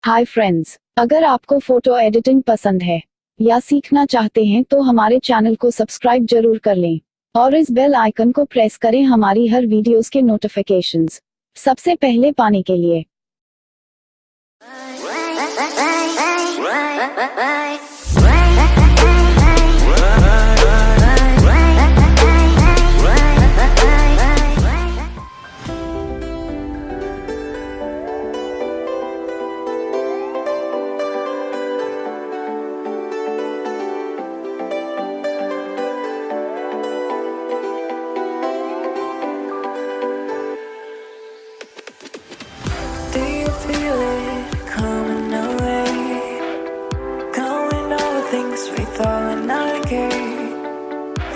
Hi friends, अगर आपको photo editing पसंद है या सीखना चाहते हैं तो हमारे चैनल को सब्सक्राइब जरूर कर लें और इस बेल आइकन को प्रेस करें हमारी हर वीडियोस के नोटिफिकेशंस सबसे पहले पाने के लिए। Do you feel it coming away? Going over things we thought were not okay.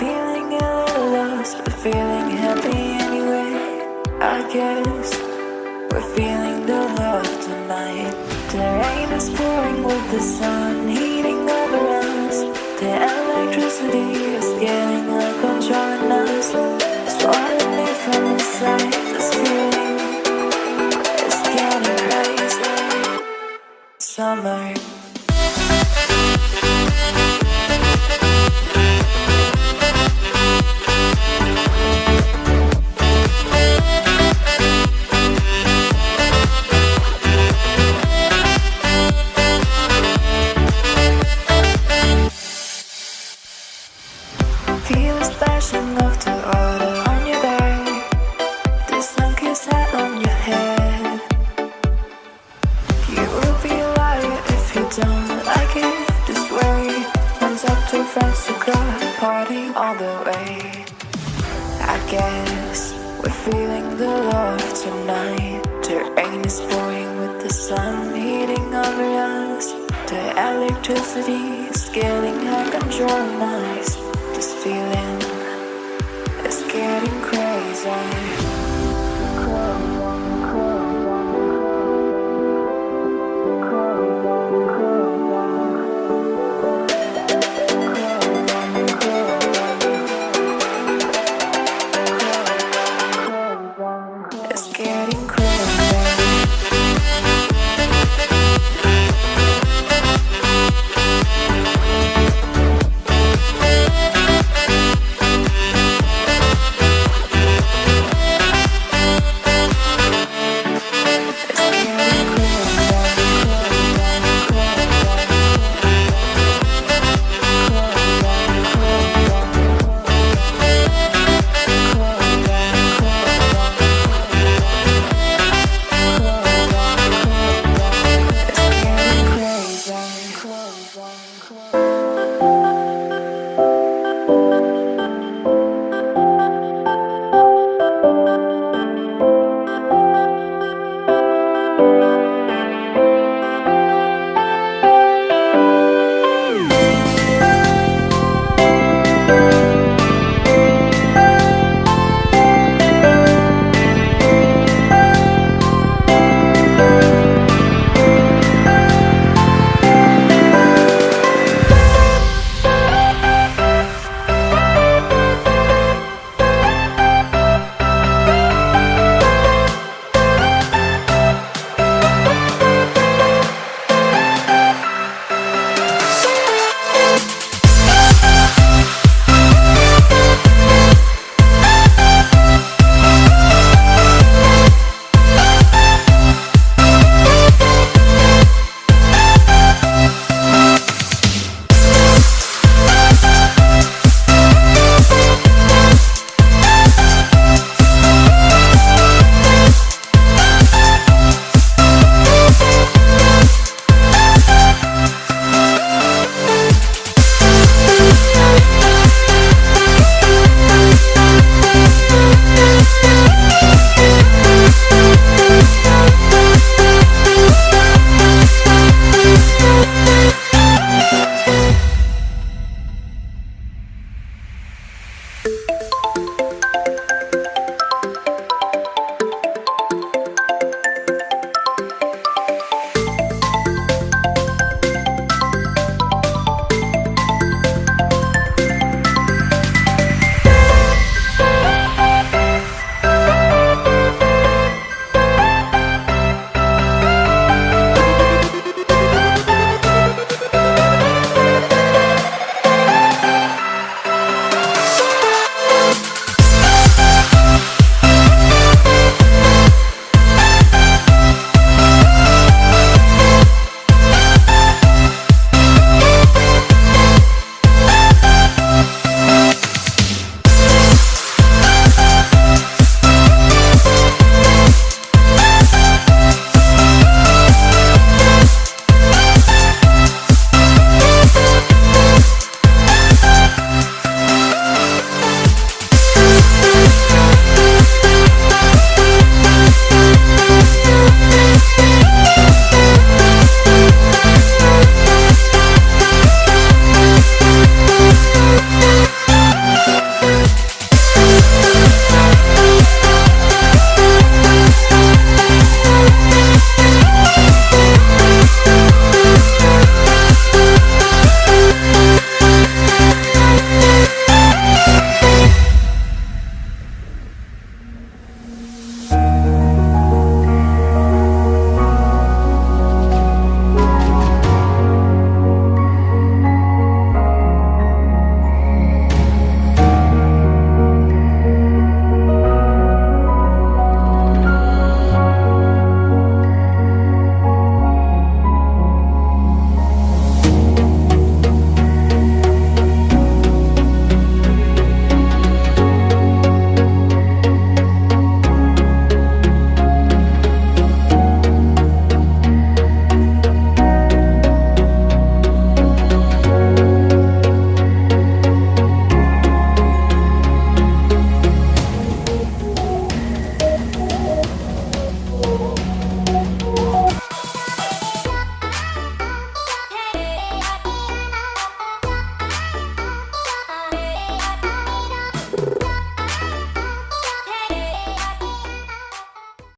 Feeling a little lost, but feeling happy anyway. I guess we're feeling the love tonight. The rain is pouring with the sun heating over us. The electricity is getting up, controlling us. Swallowing me from inside. This feeling is getting crazy. Summer. Feel the splashing of the water on your back. The sun-kissed hat on your head. You will be a liar if you don't like it this way. One's up to friends to go party all the way. I guess we're feeling the love tonight. The rain is pouring with the sun heating over us. The electricity is getting high, controlling us. This feeling is getting crazy. It's getting crazy. It's getting crazy.